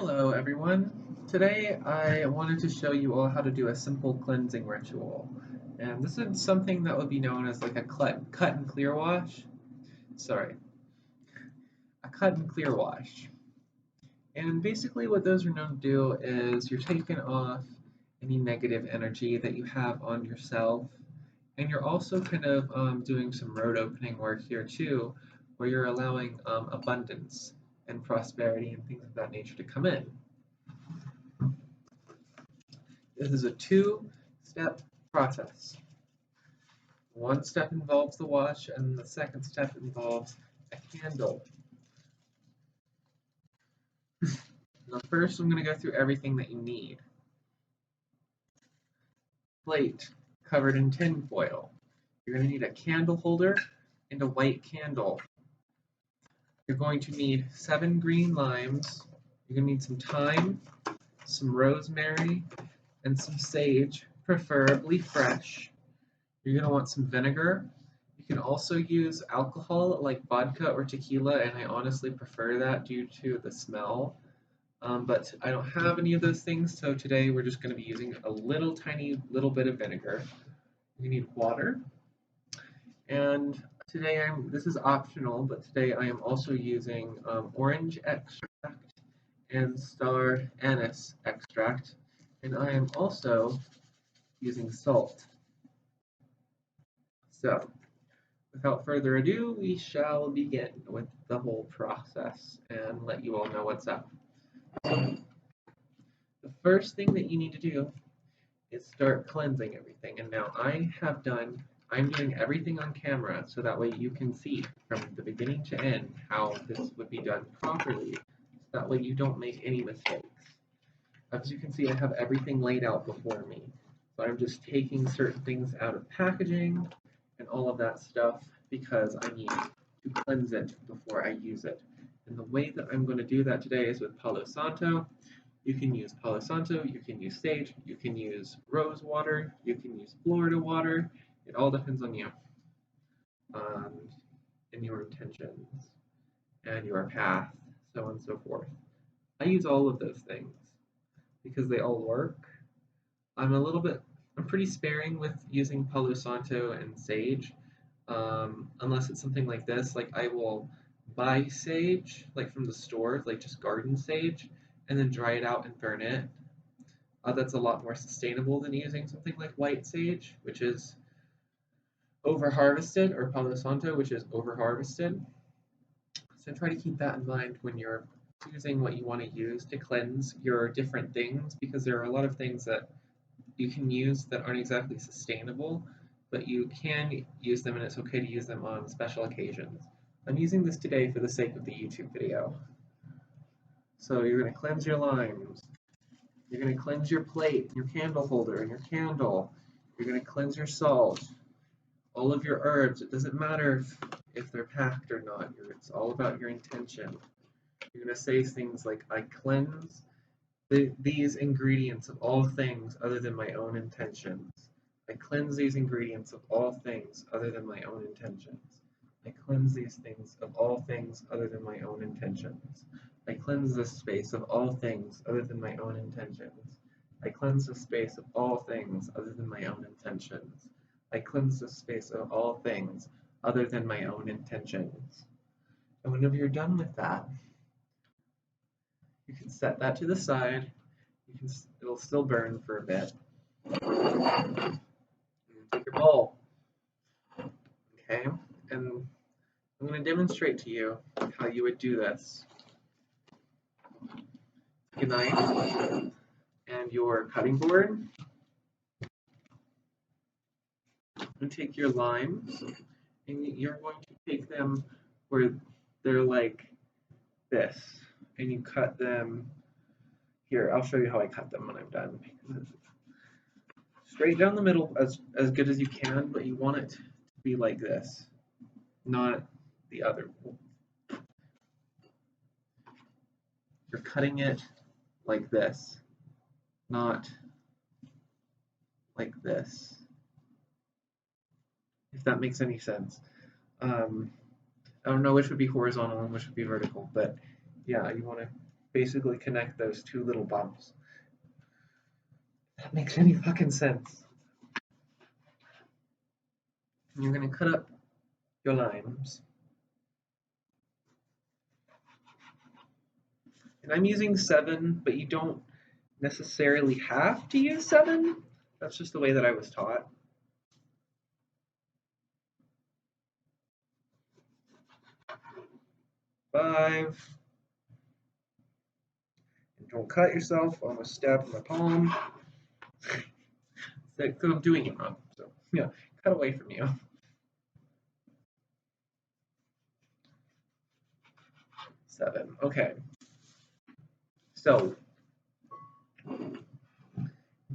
Hello everyone. Today I wanted to show you all how to do a simple cleansing ritual. And this is something that would be known as like a cut and clear wash. Sorry, a cut and clear wash. And basically what those are known to do is you're taking off any negative energy that you have on yourself. And you're also kind of doing some road opening work here too, where you're allowing abundance and prosperity and things of that nature to come in. This is a two-step process. One step involves the wash, and the second step involves a candle. Now, first, I'm going to go through everything that you need. Plate covered in tin foil. You're going to need a candle holder and a white candle. You're going to need 7 green limes. You're going to need some thyme, some rosemary, and some sage, preferably fresh. You're going to want some vinegar. You can also use alcohol like vodka or tequila, and I honestly prefer that due to the smell. But I don't have any of those things, so today we're just going to be using a tiny little bit of vinegar. You need water, and today this is optional, but today I am also using orange extract and star anise extract, and I am also using salt. So, without further ado, we shall begin with the whole process and let you all know what's up. So, the first thing that you need to do is start cleansing everything. And now I'm doing everything on camera so that way you can see from the beginning to end how this would be done properly. That way you don't make any mistakes. As you can see, I have everything laid out before me. So I'm just taking certain things out of packaging and all of that stuff because I need to cleanse it before I use it. And the way that I'm going to do that today is with Palo Santo. You can use Palo Santo, you can use sage, you can use rose water, you can use Florida water. It all depends on you and your intentions and your path, so on and so forth. I use all of those things because they all work. I'm pretty sparing with using Palo Santo and sage, unless it's something like this. Like I will buy sage, like from the store, like just garden sage, and then dry it out and burn it. That's a lot more sustainable than using something like white sage, which is over harvested, or Palo Santo, which is over harvested. So try to keep that in mind when you're choosing what you want to use to cleanse your different things, because there are a lot of things that you can use that aren't exactly sustainable, but you can use them and it's okay to use them on special occasions. I'm using this today for the sake of the YouTube video. So you're going to cleanse your limes. You're going to cleanse your plate, your candle holder, and your candle. You're going to cleanse your salt, all of your herbs. It doesn't matter if they're packed or not. It's all about your intention. You're going to say things like, I cleanse these ingredients of all things other than my own intentions. I cleanse these ingredients of all things other than my own intentions. I cleanse these things of all things other than my own intentions. I cleanse this space of all things other than my own intentions. I cleanse the space of all things other than my own intentions. I cleanse the space of all things other than my own intentions. And whenever you're done with that, you can set that to the side. It'll still burn for a bit. And take your bowl. Okay, and I'm going to demonstrate to you how you would do this. Take a knife and your cutting board, and take your limes, and you're going to take them where they're like this, and you cut them here. I'll show you how I cut them when I'm done. Straight down the middle as good as you can, but you want it to be like this, not the other. You're cutting it like this, not like this, if that makes any sense. I don't know which would be horizontal and which would be vertical, but yeah, you want to basically connect those two little bumps. If that makes any fucking sense. And you're going to cut up your limes. And I'm using 7, but you don't necessarily have to use 7. That's just the way that I was taught. Five. And don't cut yourself. I almost stabbed my palm. Because I'm doing it wrong. So, yeah, cut away from you. 7. Okay. So,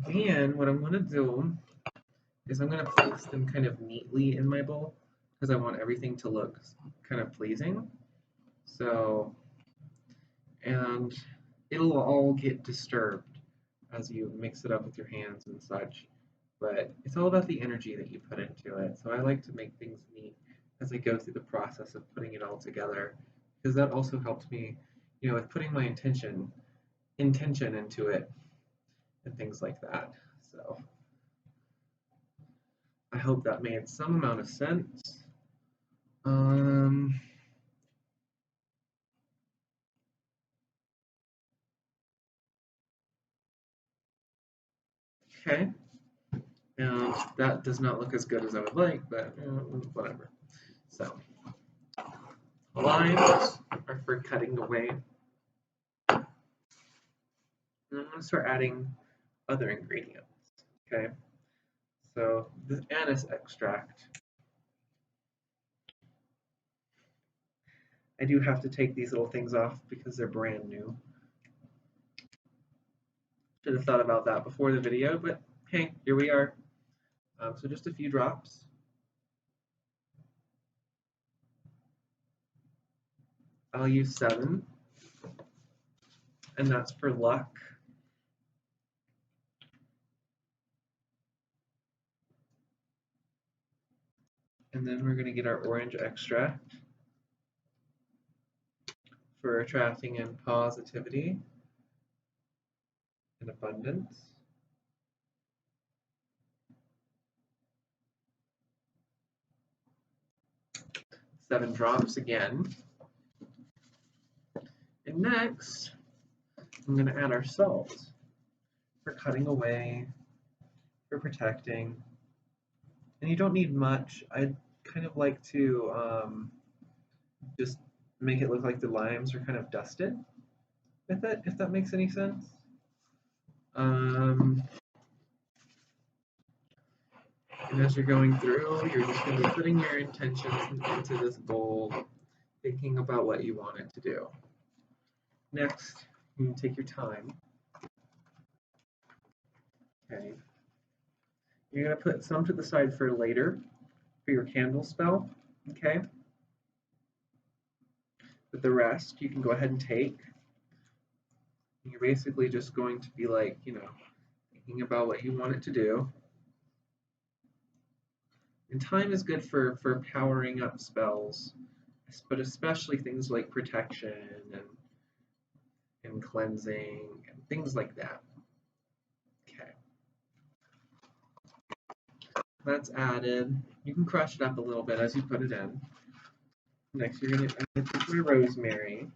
then what I'm going to do is I'm going to place them kind of neatly in my bowl because I want everything to look kind of pleasing. So, and it'll all get disturbed as you mix it up with your hands and such. But it's all about the energy that you put into it. So I like to make things neat as I go through the process of putting it all together because that also helps me, with putting my intention into it and things like that. So I hope that made some amount of sense. Okay. That does not look as good as I would like, but whatever. So, limes are for cutting away. And I'm going to start adding other ingredients. Okay. So, this anise extract. I do have to take these little things off because they're brand new. Should have thought about that before the video, but hey, here we are. So just a few drops. I'll use 7, and that's for luck. And then we're going to get our orange extract for attracting in positivity and abundance. 7 drops again. And next, I'm going to add our salt for cutting away, for protecting. And you don't need much. I kind of like to just make it look like the limes are kind of dusted with it, if that makes any sense. And as you're going through, you're just going to be putting your intentions into this bowl, thinking about what you want it to do. Next, you can take your time. Okay. You're going to put some to the side for later, for your candle spell. Okay. But the rest, you can go ahead and take. You're basically just going to be like, thinking about what you want it to do. And time is good for powering up spells, but especially things like protection and cleansing and things like that. Okay. That's added. You can crush it up a little bit as you put it in. Next, you're going to take my rosemary.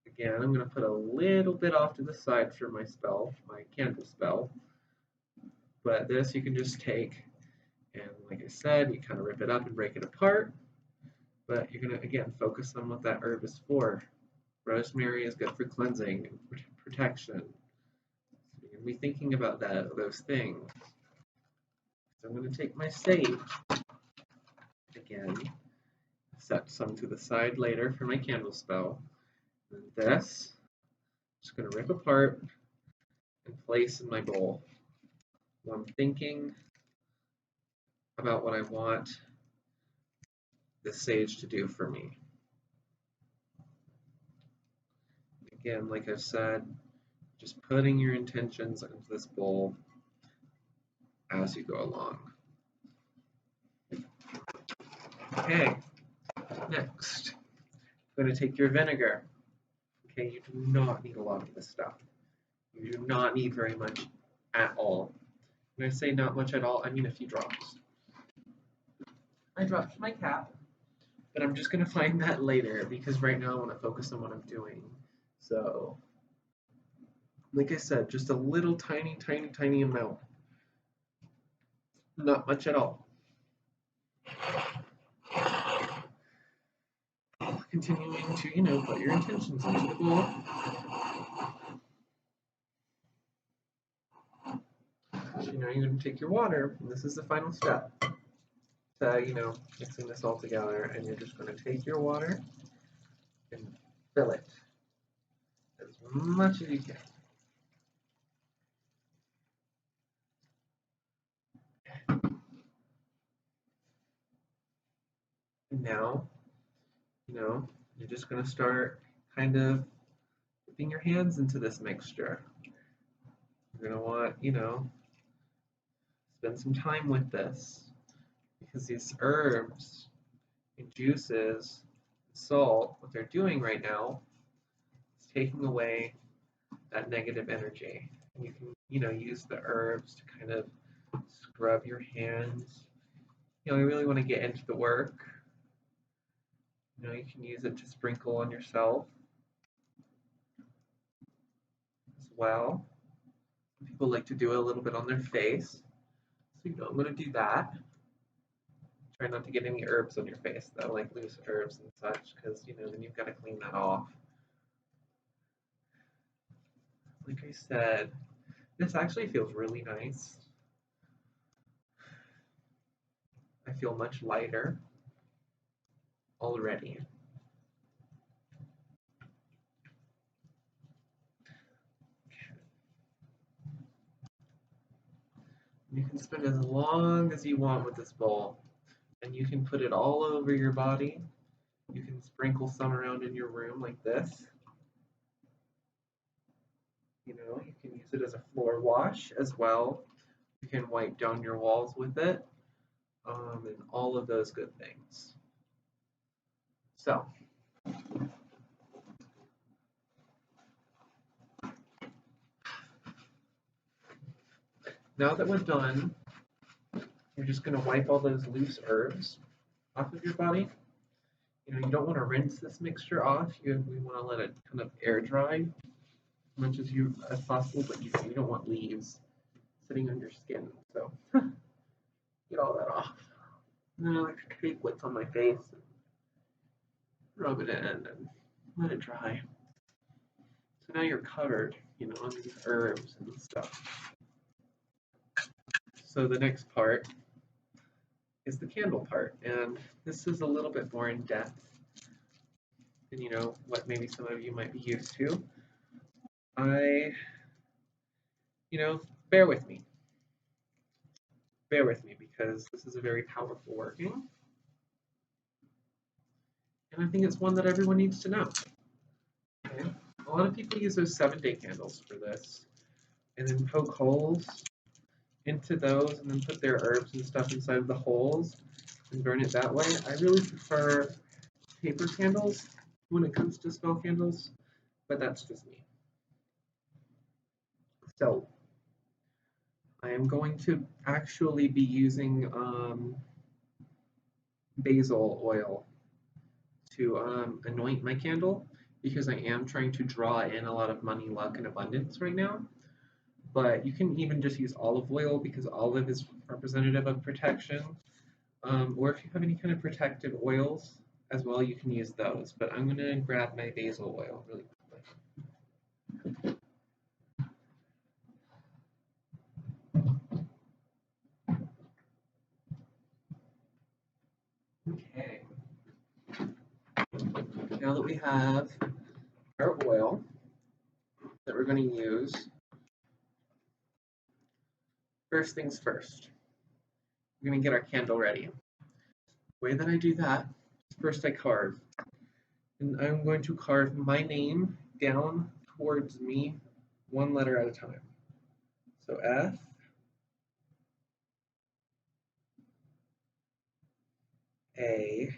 Again, I'm going to put a little bit off to the side for my spell, my candle spell. But this you can just take, and like I said, you kind of rip it up and break it apart. But you're going to, again, focus on what that herb is for. Rosemary is good for cleansing and protection. So you're going to be thinking about those things. So I'm going to take my sage. Again, set some to the side later for my candle spell. And this, I'm just going to rip apart and place in my bowl. So I'm thinking about what I want the sage to do for me. Again, like I've said, just putting your intentions into this bowl as you go along. Okay, next, I'm going to take your vinegar. Okay, you do not need a lot of this stuff. You do not need very much at all. When I say not much at all, I mean a few drops. I dropped my cap, but I'm just going to find that later because right now I want to focus on what I'm doing. So, like I said, just a little tiny, tiny, tiny amount. Not much at all. Continuing to, put your intentions into the bowl. So now you're going to take your water, and this is the final step to, mixing this all together, and you're just going to take your water and fill it as much as you can. And now, you're just going to start kind of dipping your hands into this mixture. You're going to want, spend some time with this because these herbs and juices, salt, what they're doing right now is taking away that negative energy. And you can, use the herbs to kind of scrub your hands. You really want to get into the work. You can use it to sprinkle on yourself as well. People like to do a little bit on their face. So, I'm going to do that. Try not to get any herbs on your face, though, like loose herbs and such, because, then you've got to clean that off. Like I said, this actually feels really nice. I feel much lighter already. You can spend as long as you want with this bowl, and you can put it all over your body. You can sprinkle some around in your room like this. You can use it as a floor wash as well. You can wipe down your walls with it, and all of those good things. So, now that we're done, you're just going to wipe all those loose herbs off of your body. You don't want to rinse this mixture off. We want to let it kind of air dry as much as possible, but you don't want leaves sitting on your skin. So get all that off. And then I like to take what's on my face and rub it in and let it dry. So now you're covered, on these herbs and stuff. So the next part is the candle part, and this is a little bit more in depth than what maybe some of you might be used to. Bear with me. Bear with me because this is a very powerful working, and I think it's one that everyone needs to know. Okay? A lot of people use those 7-day candles for this, and then poke holes into those and then put their herbs and stuff inside of the holes and burn it that way. I really prefer paper candles when it comes to spell candles, but that's just me. So I am going to actually be using basil oil to anoint my candle because I am trying to draw in a lot of money, luck, and abundance right now. But you can even just use olive oil because olive is representative of protection. Or if you have any kind of protective oils as well, you can use those. But I'm going to grab my basil oil really quickly. Okay. Now that we have our oil that we're going to use, first things first, we're going to get our candle ready. The way that I do that is first I carve. And I'm going to carve my name down towards me, one letter at a time. So F, A,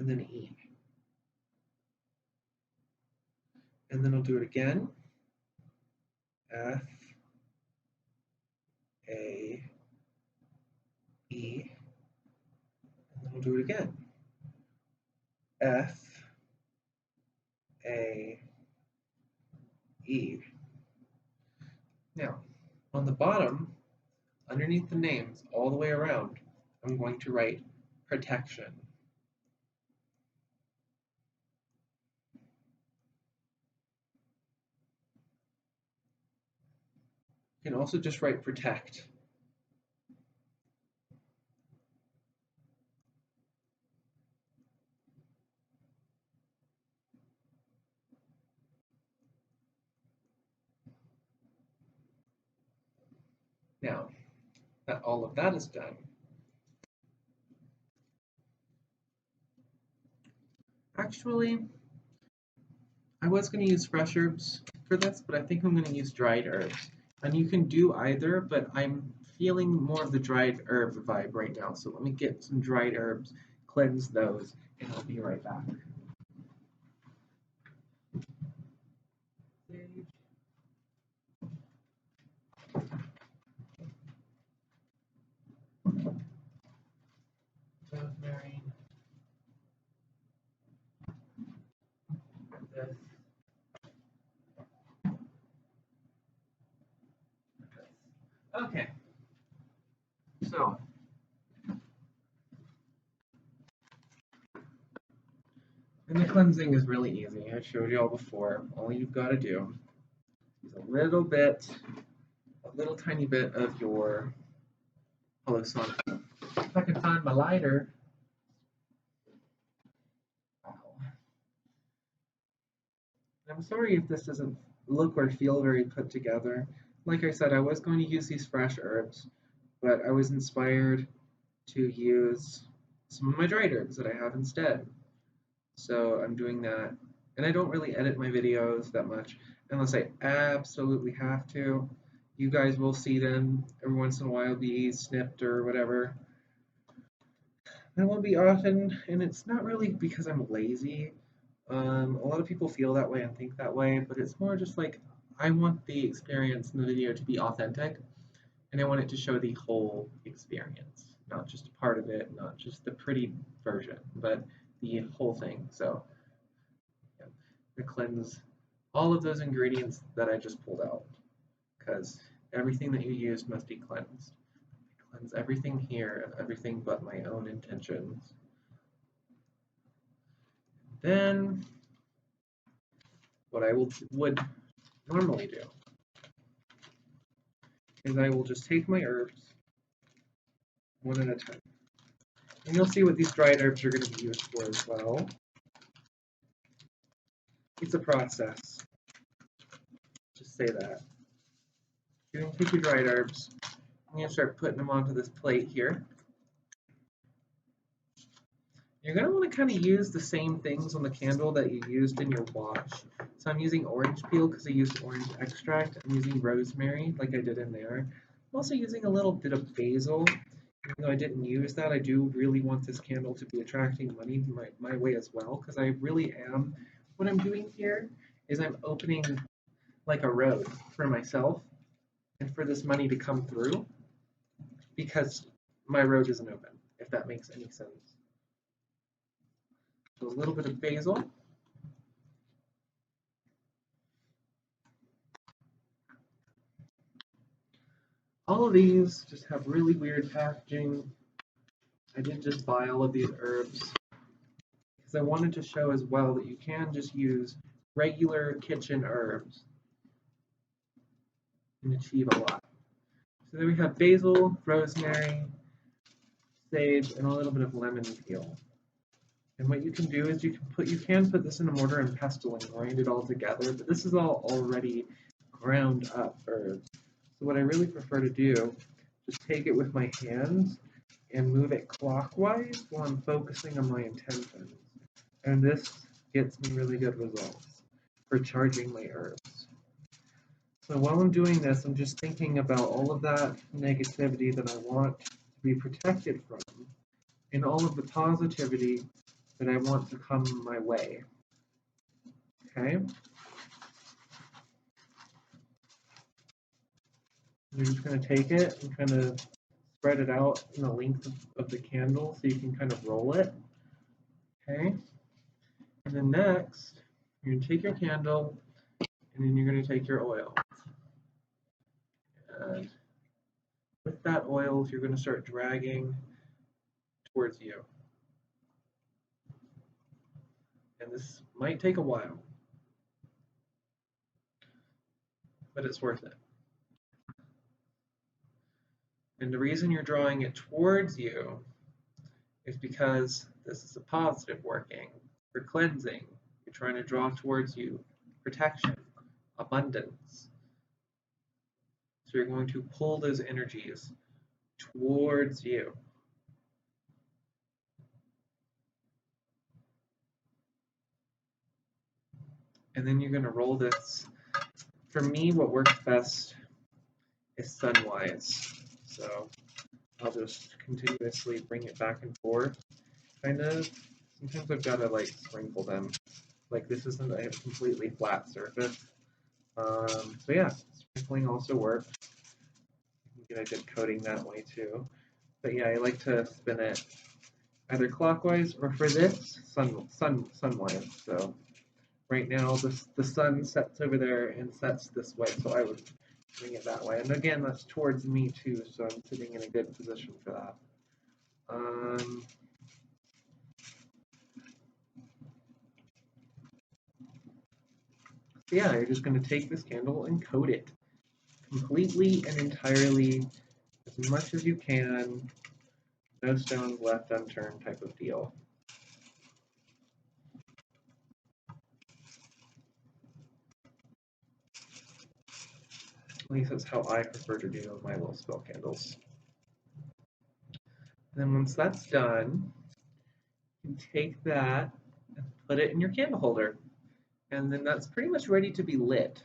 and then E. And then I'll do it again. F, A, E, and then I'll do it again. F, A, E. Now, on the bottom, underneath the names, all the way around, I'm going to write protection. You can also just write protect. Now, that all of that is done, actually, I was going to use fresh herbs for this, but I think I'm going to use dried herbs. And you can do either, but I'm feeling more of the dried herb vibe right now. So let me get some dried herbs, cleanse those, and I'll be right back. Rosemary. This. Okay. So, and the cleansing is really easy. I showed you all before. All you've got to do is a little tiny bit of your Palo Santo. If I can find my lighter. Wow. I'm sorry if this doesn't look or feel very put together. Like I said, I was going to use these fresh herbs, but I was inspired to use some of my dried herbs that I have instead. So I'm doing that. And I don't really edit my videos that much unless I absolutely have to. You guys will see them every once in a while be snipped or whatever. It won't be often, and it's not really because I'm lazy. A lot of people feel that way and think that way, but it's more just like I want the experience in the video to be authentic, and I want it to show the whole experience, not just a part of it, not just the pretty version, but the whole thing. So, yeah, I cleanse all of those ingredients that I just pulled out, because everything that you use must be cleansed. I cleanse everything here of everything but my own intentions. Then, what I would normally do is I will just take my herbs one at a time. And you'll see what these dried herbs are going to be used for as well. It's a process. Just say that. You're going to take your dried herbs. I'm going to start putting them onto this plate here. You're going to want to kind of use the same things on the candle that you used in your wash. So I'm using orange peel because I used orange extract. I'm using rosemary like I did in there. I'm also using a little bit of basil. Even though I didn't use that, I do really want this candle to be attracting money my way as well, because I really am. What I'm doing here is I'm opening like a road for myself and for this money to come through, because my road isn't open, if that makes any sense. So a little bit of basil. All of these just have really weird packaging. I did just buy all of these herbs because I wanted to show as well that you can just use regular kitchen herbs and achieve a lot. So then we have basil, rosemary, sage, and a little bit of lemon peel. And what you can do is you can put this in a mortar and pestle and grind it all together, but this is all already ground up herbs. So what I really prefer to do is take it with my hands and move it clockwise while I'm focusing on my intentions. And this gets me really good results for charging my herbs. So while I'm doing this, I'm just thinking about all of that negativity that I want to be protected from, and all of the positivity that I want to come my way. Okay? You're just going to take it and kind of spread it out in the length of the candle so you can kind of roll it. Okay? And then next, you're going to take your candle and then you're going to take your oil. And with that oil, you're going to start dragging towards you. And this might take a while, but it's worth it. And the reason you're drawing it towards you is because this is a positive working. For cleansing, you're trying to draw towards you protection, abundance. So you're going to pull those energies towards you. And then you're going to roll this. For me, what works best is sunwise. So I'll just continuously bring it back and forth. Kind of. Sometimes I've got to like sprinkle them. Like this isn't a completely flat surface. So yeah, sprinkling also works. You can get a good coating that way too. But yeah, I like to spin it either clockwise or for this, sunwise. So right now the sun sets over there and sets this way, so I would bring it that way. And again, that's towards me too, so I'm sitting in a good position for that. So yeah, you're just going to take this candle and coat it completely and entirely, as much as you can, no stones left unturned type of deal. At least that's how I prefer to do my little spell candles. And then once that's done, you can take that and put it in your candle holder. And then that's pretty much ready to be lit.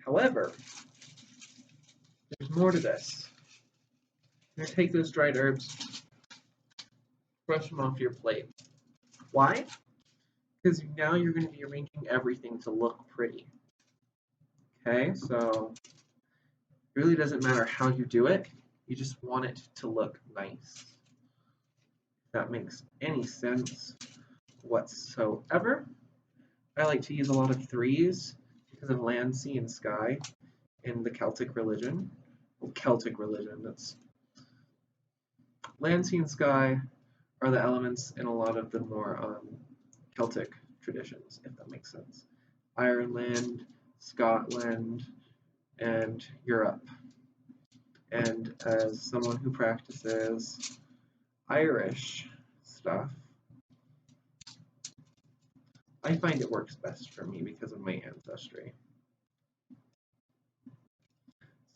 However, there's more to this. You're going to take those dried herbs, brush them off your plate. Why? Because now you're going to be arranging everything to look pretty. Okay, so it really doesn't matter how you do it, you just want it to look nice. If that makes any sense whatsoever. I like to use a lot of threes because of land, sea, and sky in the Celtic religion. Well, Celtic religion, that's land, sea, and sky are the elements in a lot of the more Celtic traditions, if that makes sense. Ireland, Scotland, and Europe. And as someone who practices Irish stuff, I find it works best for me because of my ancestry.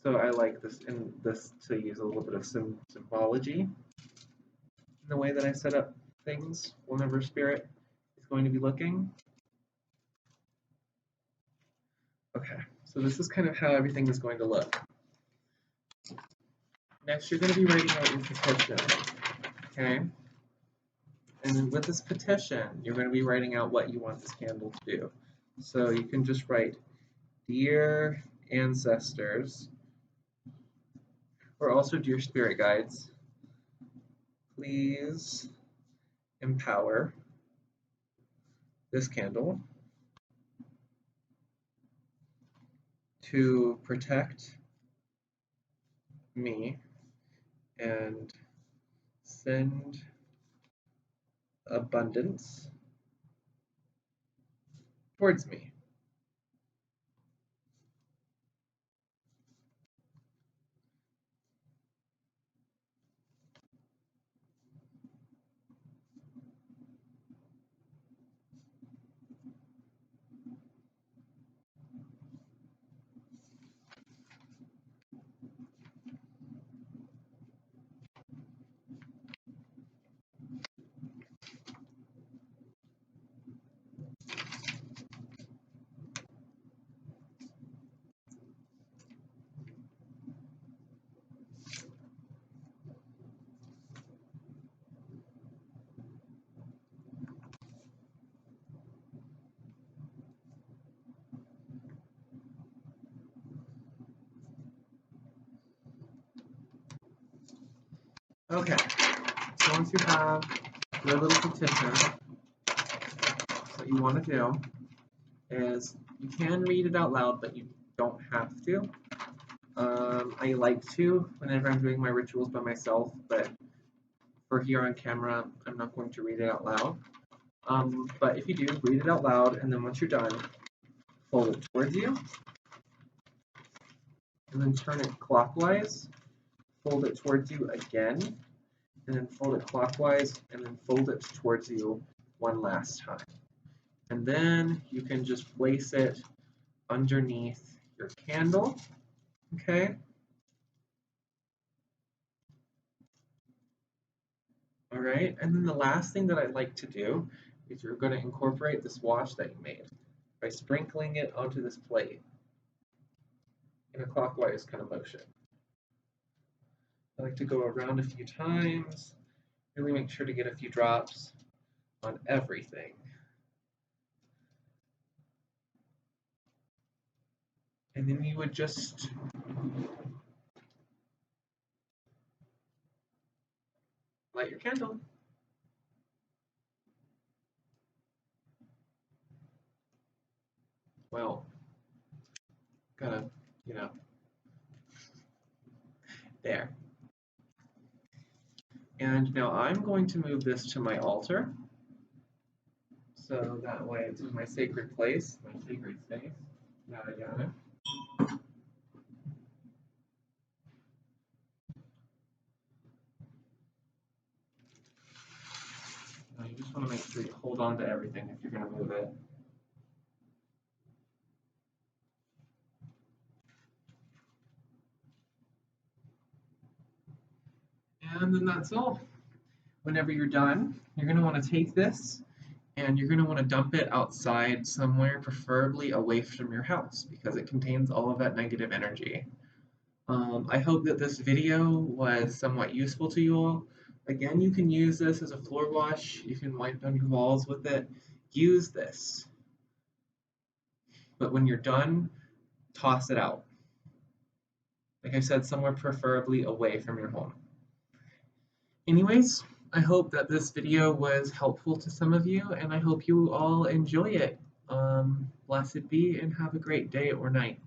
So I like this to use a little bit of symbology in the way that I set up things whenever spirit is going to be looking. Okay, so this is kind of how everything is going to look. Next, you're going to be writing out your petition, okay? And then with this petition, you're going to be writing out what you want this candle to do. So you can just write, Dear Ancestors, or also Dear Spirit Guides, please empower this candle to protect me and send abundance towards me. Okay, so once you have your little petition, what you want to do is you can read it out loud, but you don't have to. I like to whenever I'm doing my rituals by myself, but for here on camera, I'm not going to read it out loud. But if you do, read it out loud, and then once you're done, fold it towards you, and then turn it clockwise, fold it towards you again, and then fold it clockwise, and then fold it towards you one last time. And then you can just place it underneath your candle, okay? All right, and then the last thing that I'd like to do is you're going to incorporate this wash that you made by sprinkling it onto this plate in a clockwise kind of motion. I like to go around a few times, really make sure to get a few drops on everything. And then you would just light your candle. Well, gotta, there. And now I'm going to move this to my altar. So that way it's in my sacred place, my sacred space, yada yada. Now you just want to make sure you hold on to everything if you're going to move it. And then that's all. Whenever you're done, you're going to want to take this and you're going to want to dump it outside somewhere, preferably away from your house, because it contains all of that negative energy. I hope that this video was somewhat useful to you all. Again, you can use this as a floor wash. You can wipe down your walls with it. Use this. But when you're done, toss it out. Like I said, somewhere preferably away from your home. Anyways, I hope that this video was helpful to some of you, and I hope you all enjoy it. Blessed be, and have a great day or night.